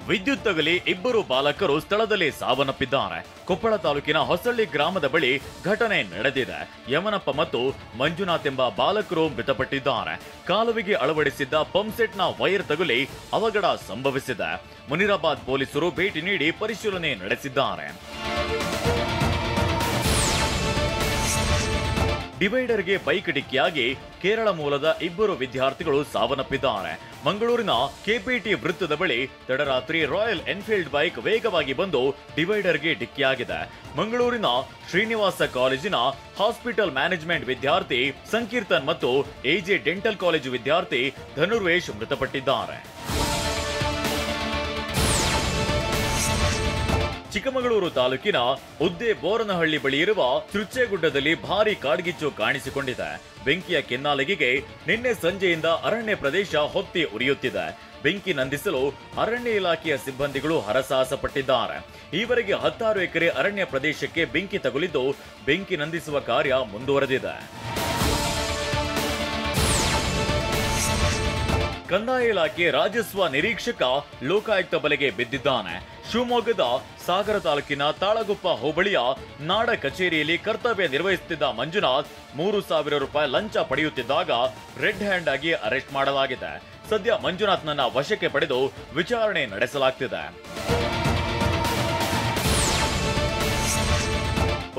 ವಿದ್ಯುತ್ ತಗುಲಿ ಇಬ್ಬರು ಬಾಲಕರು ಸ್ಥಳದಲ್ಲಿ ಸಾವನ್ನಪ್ಪಿದ್ದಾರೆ. ಕೊಪ್ಪಳ ತಾಲೂಕಿನ ಹೊಸಳ್ಳಿ ಗ್ರಾಮದ ಬಳಿ ಘಟನೆ ನಡೆದಿದೆ. ಯಮನಪ್ಪ ಮತ್ತು ಮಂಜುನಾಥ್ ಎಂಬ ಬಾಲಕರು ಮೃತಪಟ್ಟಿದ್ದಾರೆ. ಕಾಲುವೆಗೆ ಅಳವಡಿಸಿದ್ದ ಪಂಪ್ಸೆಟ್ನ ವೈರ್ ತಗುಲಿ ಅವಘಡ ಸಂಭವಿಸಿದೆ. ಮುನಿರಾಬಾದ್ ಪೊಲೀಸರು ಭೇಟಿ ನೀಡಿ ಪರಿಶೀಲನೆ ನಡೆಸಿದ್ದಾರೆ. ಡಿವೈಡರ್ಗೆ ಬೈಕ್ ಡಿಕ್ಕಿಯಾಗಿ ಕೇರಳ ಮೂಲದ ಇಬ್ಬರು ವಿದ್ಯಾರ್ಥಿಗಳು ಸಾವನ್ನಪ್ಪಿದ್ದಾರೆ. ಮಂಗಳೂರಿನ ಕೆಪಿಟಿ ವೃತ್ತದ ಬಳಿ ತಡರಾತ್ರಿ ರಾಯಲ್ ಎನ್ಫೀಲ್ಡ್ ಬೈಕ್ ವೇಗವಾಗಿ ಬಂದು ಡಿವೈಡರ್ಗೆ ಡಿಕ್ಕಿಯಾಗಿದೆ. ಮಂಗಳೂರಿನ ಶ್ರೀನಿವಾಸ ಕಾಲೇಜಿನ ಹಾಸ್ಪಿಟಲ್ ಮ್ಯಾನೇಜ್ಮೆಂಟ್ ವಿದ್ಯಾರ್ಥಿ ಸಂಕೀರ್ತನ್ ಮತ್ತು ಎಜೆ ಡೆಂಟಲ್ ಕಾಲೇಜು ವಿದ್ಯಾರ್ಥಿ ಧನುರ್ವೇಶ್ ಮೃತಪಟ್ಟಿದ್ದಾರೆ. ಚಿಕ್ಕಮಗಳೂರು ತಾಲೂಕಿನ ಉದ್ದೆ ಬೋರನಹಳ್ಳಿ ಬಳಿ ಇರುವ ಚುರ್ಚೆಗುಡ್ಡದಲ್ಲಿ ಭಾರೀ ಕಾಡ್ಗಿಚ್ಚು ಕಾಣಿಸಿಕೊಂಡಿದೆ. ಬೆಂಕಿಯ ಕೆನ್ನಾಲಿಗೆಗೆ ನಿನ್ನೆ ಸಂಜೆಯಿಂದ ಅರಣ್ಯ ಪ್ರದೇಶ ಹೊತ್ತಿ ಉರಿಯುತ್ತಿದೆ. ಬೆಂಕಿ ನಂದಿಸಲು ಅರಣ್ಯ ಇಲಾಖೆಯ ಸಿಬ್ಬಂದಿಗಳು ಹರಸಾಹಸ ಪಟ್ಟಿದ್ದಾರೆ. ಈವರೆಗೆ 16 ಎಕರೆ ಅರಣ್ಯ ಪ್ರದೇಶಕ್ಕೆ ಬೆಂಕಿ ತಗುಲಿದ್ದು ಬೆಂಕಿ ನಂದಿಸುವ ಕಾರ್ಯ ಮುಂದುವರೆದಿದೆ. ಕಂದಾಯ ಇಲಾಖೆ ರಾಜಸ್ವ ನಿರೀಕ್ಷಕ ಲೋಕಾಯುಕ್ತ ಬಲೆಗೆ ಬಿದ್ದಿದ್ದಾನೆ. ಶಿವಮೊಗ್ಗದ ಸಾಗರ ತಾಲೂಕಿನ ತಾಳಗುಪ್ಪ ಹೋಬಳಿಯ ನಾಡ ಕಚೇರಿಯಲ್ಲಿ ಕರ್ತವ್ಯ ನಿರ್ವಹಿಸುತ್ತಿದ್ದ ಮಂಜುನಾಥ್ 3,000 ರೂಪಾಯಿ ಲಂಚ ಪಡೆಯುತ್ತಿದ್ದಾಗ ರೆಡ್ ಹ್ಯಾಂಡ್ ಆಗಿ ಅರೆಸ್ಟ್ ಮಾಡಲಾಗಿದೆ. ಸದ್ಯ ಮಂಜುನಾಥ್ನನ್ನ ವಶಕ್ಕೆ ಪಡೆದು ವಿಚಾರಣೆ ನಡೆಸಲಾಗುತ್ತಿದೆ.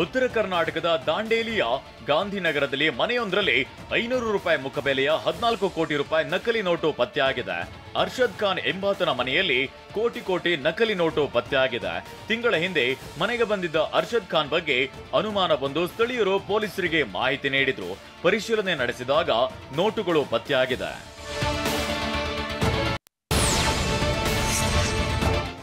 ಉತ್ತರ ಕರ್ನಾಟಕದ ದಾಂಡೇಲಿಯ ಗಾಂಧಿನಗರದಲ್ಲಿ ಮನೆಯೊಂದರಲ್ಲಿ 500 ರೂಪಾಯಿ ಮುಖಬೆಲೆಯ 14 ಕೋಟಿ ರೂಪಾಯಿ ನಕಲಿ ನೋಟು ಪತ್ತೆಯಾಗಿದೆ. ಅರ್ಷದ್ ಖಾನ್ ಎಂಬಾತನ ಮನೆಯಲ್ಲಿ ಕೋಟಿ ನಕಲಿ ನೋಟು ಪತ್ತೆಯಾಗಿದೆ. ತಿಂಗಳ ಹಿಂದೆ ಮನೆಗೆ ಬಂದಿದ್ದ ಅರ್ಷದ್ ಖಾನ್ ಬಗ್ಗೆ ಅನುಮಾನ ಬಂದು ಸ್ಥಳೀಯರು ಪೊಲೀಸರಿಗೆ ಮಾಹಿತಿ ನೀಡಿದ್ರು. ಪರಿಶೀಲನೆ ನಡೆಸಿದಾಗ ನೋಟುಗಳು ಪತ್ತೆಯಾಗಿದೆ.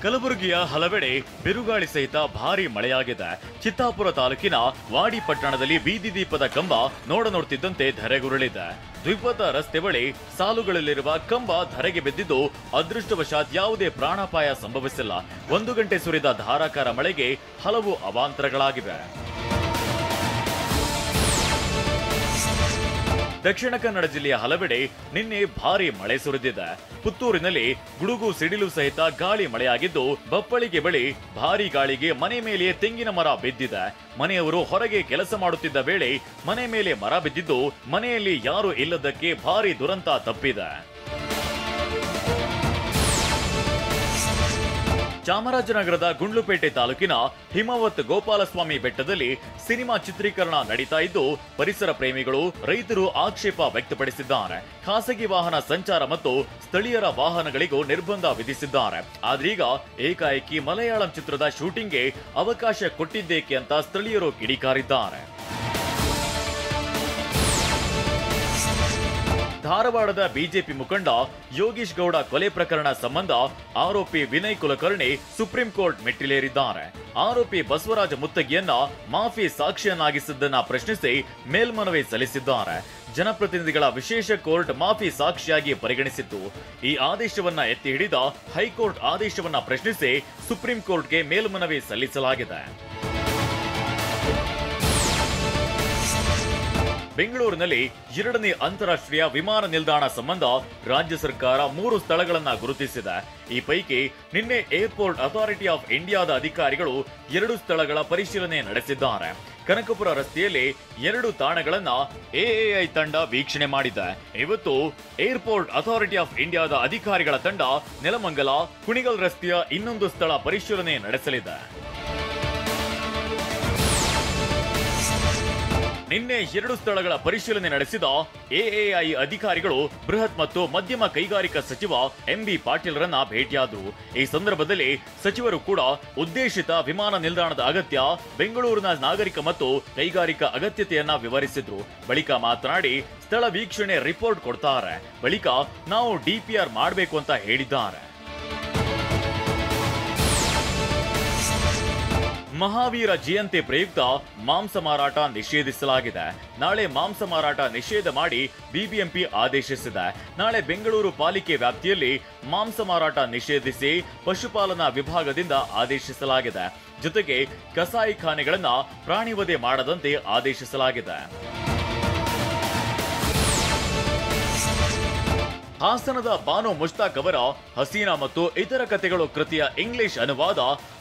ಕಲಬುರಗಿಯ ಹಲವೆಡೆ ಬಿರುಗಾಳಿ ಸಹಿತ ಭಾರೀ ಮಳೆಯಾಗಿದೆ. ಚಿತ್ತಾಪುರ ತಾಲೂಕಿನ ವಾಡಿ ಪಟ್ಟಣದಲ್ಲಿ ಬೀದಿ ದೀಪದ ಕಂಬ ನೋಡುತ್ತಿದ್ದಂತೆ ಧರೆಗುರುಳಿದೆ. ದ್ವಿಪಥ ರಸ್ತೆ ಬಳಿ ಸಾಲುಗಳಲ್ಲಿರುವ ಕಂಬ ಧರೆಗೆ ಬಿದ್ದಿದ್ದು ಅದೃಷ್ಟವಶಾತ್ ಯಾವುದೇ ಪ್ರಾಣಾಪಾಯ ಸಂಭವಿಸಿಲ್ಲ. 1 ಗಂಟೆ ಸುರಿದ ಧಾರಾಕಾರ ಮಳೆಗೆ ಹಲವು ಅವಾಂತರಗಳಾಗಿವೆ. ದಕ್ಷಿಣ ಕನ್ನಡ ಜಿಲ್ಲೆಯ ಹಲವೆಡೆ ನಿನ್ನೆ ಭಾರೀ ಮಳೆ ಸುರಿದಿದೆ. ಪುತ್ತೂರಿನಲ್ಲಿ ಗುಡುಗು ಸಿಡಿಲು ಸಹಿತ ಗಾಳಿ ಮಳೆಯಾಗಿದ್ದು ಬಪ್ಪಳಿಗೆ ಬಳಿ ಭಾರೀ ಗಾಳಿಗೆ ಮನೆ ಮೇಲೆಯೇ ತೆಂಗಿನ ಮರ ಬಿದ್ದಿದೆ. ಮನೆಯವರು ಹೊರಗೆ ಕೆಲಸ ಮಾಡುತ್ತಿದ್ದ ವೇಳೆ ಮನೆ ಮೇಲೆ ಮರ ಬಿದ್ದಿದ್ದು ಮನೆಯಲ್ಲಿ ಯಾರು ಇಲ್ಲದಕ್ಕೆ ಭಾರೀ ದುರಂತ ತಪ್ಪಿದೆ. ಚಾಮರಾಜನಗರದ ಗುಂಡ್ಲುಪೇಟೆ ತಾಲೂಕಿನ ಹಿಮವತ್ ಗೋಪಾಲಸ್ವಾಮಿ ಬೆಟ್ಟದಲ್ಲಿ ಸಿನಿಮಾ ಚಿತ್ರೀಕರಣ ನಡೀತಾ ಇದ್ದು ಪರಿಸರ ಪ್ರೇಮಿಗಳು ರೈತರು ಆಕ್ಷೇಪ ವ್ಯಕ್ತಪಡಿಸಿದ್ದಾರೆ. ಖಾಸಗಿ ವಾಹನ ಸಂಚಾರ ಮತ್ತು ಸ್ಥಳೀಯರ ವಾಹನಗಳಿಗೂ ನಿರ್ಬಂಧ ವಿಧಿಸಿದ್ದಾರೆ. ಆದ್ರೀಗ ಏಕಾಏಕಿ ಮಲಯಾಳಂ ಚಿತ್ರದ ಶೂಟಿಂಗ್ಗೆ ಅವಕಾಶ ಕೊಟ್ಟಿದ್ದೇಕೆ ಅಂತ ಸ್ಥಳೀಯರು ಕಿಡಿಕಾರಿದ್ದಾರೆ. ಧಾರವಾಡದ ಬಿಜೆಪಿ ಮುಖಂಡ ಯೋಗೀಶ್ ಗೌಡ ಕೊಲೆ ಪ್ರಕರಣ ಸಂಬಂಧ ಆರೋಪಿ ವಿನಯ್ ಕುಲಕರ್ಣಿ ಸುಪ್ರೀಂ ಕೋರ್ಟ್ ಮೆಟ್ಟಿಲೇರಿದ್ದಾರೆ. ಆರೋಪಿ ಬಸವರಾಜ ಮುತ್ತಗಿಯನ್ನ ಮಾಫಿ ಸಾಕ್ಷಿಯನ್ನಾಗಿಸಿದ್ದನ್ನ ಪ್ರಶ್ನಿಸಿ ಮೇಲ್ಮನವಿ ಸಲ್ಲಿಸಿದ್ದಾರೆ. ಜನಪ್ರತಿನಿಧಿಗಳ ವಿಶೇಷ ಕೋರ್ಟ್ ಮಾಫಿ ಸಾಕ್ಷಿಯಾಗಿ ಪರಿಗಣಿಸಿತ್ತು. ಈ ಆದೇಶವನ್ನ ಎತ್ತಿ ಹಿಡಿದ ಹೈಕೋರ್ಟ್ ಆದೇಶವನ್ನ ಪ್ರಶ್ನಿಸಿ ಸುಪ್ರೀಂ ಕೋರ್ಟ್ಗೆ ಮೇಲ್ಮನವಿ ಸಲ್ಲಿಸಲಾಗಿದೆ. ಬೆಂಗಳೂರಿನಲ್ಲಿ 2ನೇ ಅಂತಾರಾಷ್ಟ್ರೀಯ ವಿಮಾನ ನಿಲ್ದಾಣ ಸಂಬಂಧ ರಾಜ್ಯ ಸರ್ಕಾರ 3 ಸ್ಥಳಗಳನ್ನ ಗುರುತಿಸಿದೆ. ಈ ಪೈಕಿ ನಿನ್ನೆ ಏರ್ಪೋರ್ಟ್ ಅಥಾರಿಟಿ ಆಫ್ ಇಂಡಿಯಾದ ಅಧಿಕಾರಿಗಳು 2 ಸ್ಥಳಗಳ ಪರಿಶೀಲನೆ ನಡೆಸಿದ್ದಾರೆ. ಕನಕಪುರ ರಸ್ತೆಯಲ್ಲಿ 2 ತಾಣಗಳನ್ನ ಎಎಐ ತಂಡ ವೀಕ್ಷಣೆ ಮಾಡಿದೆ. ಇವತ್ತು ಏರ್ಪೋರ್ಟ್ ಅಥಾರಿಟಿ ಆಫ್ ಇಂಡಿಯಾದ ಅಧಿಕಾರಿಗಳ ತಂಡ ನೆಲಮಂಗಲ ಕುಣಿಗಲ್ ರಸ್ತೆಯ ಇನ್ನೊಂದು ಸ್ಥಳ ಪರಿಶೀಲನೆ ನಡೆಸಲಿದೆ. ನಿನ್ನೆ 2 ಸ್ಥಳಗಳ ಪರಿಶೀಲನೆ ನಡೆಸಿದ ಎಎಐ ಅಧಿಕಾರಿಗಳು ಬೃಹತ್ ಮತ್ತು ಮಧ್ಯಮ ಕೈಗಾರಿಕಾ ಸಚಿವ ಎಂಬಿ ಪಾಟೀಲ್ರನ್ನ ಭೇಟಿಯಾದರು. ಈ ಸಂದರ್ಭದಲ್ಲಿ ಸಚಿವರು ಕೂಡ ಉದ್ದೇಶಿತ ವಿಮಾನ ನಿಲ್ದಾಣದ ಅಗತ್ಯ, ಬೆಂಗಳೂರಿನ ನಾಗರಿಕ ಮತ್ತು ಕೈಗಾರಿಕಾ ಅಗತ್ಯತೆಯನ್ನ ವಿವರಿಸಿದ್ರು. ಬಳಿಕ ಮಾತನಾಡಿ ಸ್ಥಳ ವೀಕ್ಷಣೆ ರಿಪೋರ್ಟ್ ಕೊಡ್ತಾರೆ, ಬಳಿಕ ನಾವು ಡಿಪಿಆರ್ ಮಾಡಬೇಕು ಅಂತ ಹೇಳಿದ್ದಾರೆ. ಮಹಾವೀರ ಜಯಂತಿ ಪ್ರಯುಕ್ತ ಮಾಂಸ ಮಾರಾಟ ನಿಷೇಧಿಸಲಾಗಿದೆ. ನಾಳೆ ಮಾಂಸ ಮಾರಾಟ ನಿಷೇಧ ಮಾಡಿ ಬಿಬಿಎಂಪಿ ಆದೇಶಿಸಿದೆ. ನಾಳೆ ಬೆಂಗಳೂರು ಪಾಲಿಕೆ ವ್ಯಾಪ್ತಿಯಲ್ಲಿ ಮಾಂಸ ಮಾರಾಟ ನಿಷೇಧಿಸಿ ಪಶುಪಾಲನಾ ವಿಭಾಗದಿಂದ ಆದೇಶಿಸಲಾಗಿದೆ. ಜೊತೆಗೆ ಕಸಾಯಿಖಾನೆಗಳನ್ನ ಪ್ರಾಣಿವಧೆ ಮಾಡದಂತೆ ಆದೇಶಿಸಲಾಗಿದೆ. ಹಾಸನದ ಬಾನು ಮುಷ್ತಾಕ್ ಅವರ ಹಸೀನಾ ಮತ್ತು ಇತರ ಕಥೆಗಳು ಕೃತಿಯ ಇಂಗ್ಲಿಷ್ ಅನುವಾದ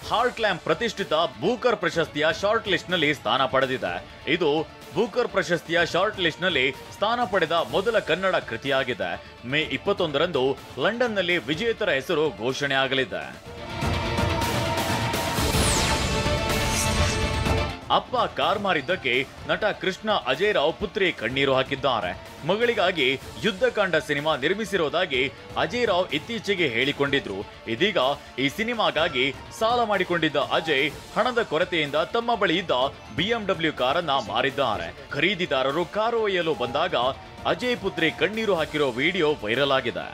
ಹಾರ್ಟ್ ಲ್ಯಾಂಪ್ ಪ್ರತಿಷ್ಠಿತ ಬೂಕರ್ ಪ್ರಶಸ್ತಿಯ ಶಾರ್ಟ್ ಲಿಸ್ಟ್ ನಲ್ಲಿ ಸ್ಥಾನ ಪಡೆದಿದೆ. ಇದು ಬೂಕರ್ ಪ್ರಶಸ್ತಿಯ ಶಾರ್ಟ್ ಲಿಸ್ಟ್ ನಲ್ಲಿ ಸ್ಥಾನ ಪಡೆದ ಮೊದಲ ಕನ್ನಡ ಕೃತಿಯಾಗಿದೆ. ಮೇ 21ರಂದು ಲಂಡನ್ನಲ್ಲಿ ವಿಜೇತರ ಹೆಸರು ಘೋಷಣೆ ಆಗಲಿದೆ. ಅಪ್ಪ ಕಾರ್ ಮಾರಿದ್ದಕ್ಕೆ ನಟ ಕೃಷ್ಣ ಅಜಯ್ ರಾವ್ ಪುತ್ರಿ ಕಣ್ಣೀರು ಹಾಕಿದ್ದಾರೆ. ಮಗಳಿಗಾಗಿ ಯುದ್ಧಕಾಂಡ ಸಿನಿಮಾ ನಿರ್ಮಿಸಿರೋದಾಗಿ ಅಜಯ್ ರಾವ್ ಇತ್ತೀಚೆಗೆ ಹೇಳಿಕೊಂಡಿದ್ರು. ಇದೀಗ ಈ ಸಿನಿಮಾಗಾಗಿ ಸಾಲ ಮಾಡಿಕೊಂಡಿದ್ದ ಅಜಯ್ ಹಣದ ಕೊರತೆಯಿಂದ ತಮ್ಮ ಬಳಿ ಇದ್ದ BMW ಕಾರನ್ನ ಮಾರಿದ್ದಾರೆ. ಖರೀದಿದಾರರು ಕಾರು ಒಯ್ಯಲು ಬಂದಾಗ ಅಜಯ್ ಪುತ್ರಿ ಕಣ್ಣೀರು ಹಾಕಿರೋ ವಿಡಿಯೋ ವೈರಲ್ ಆಗಿದೆ.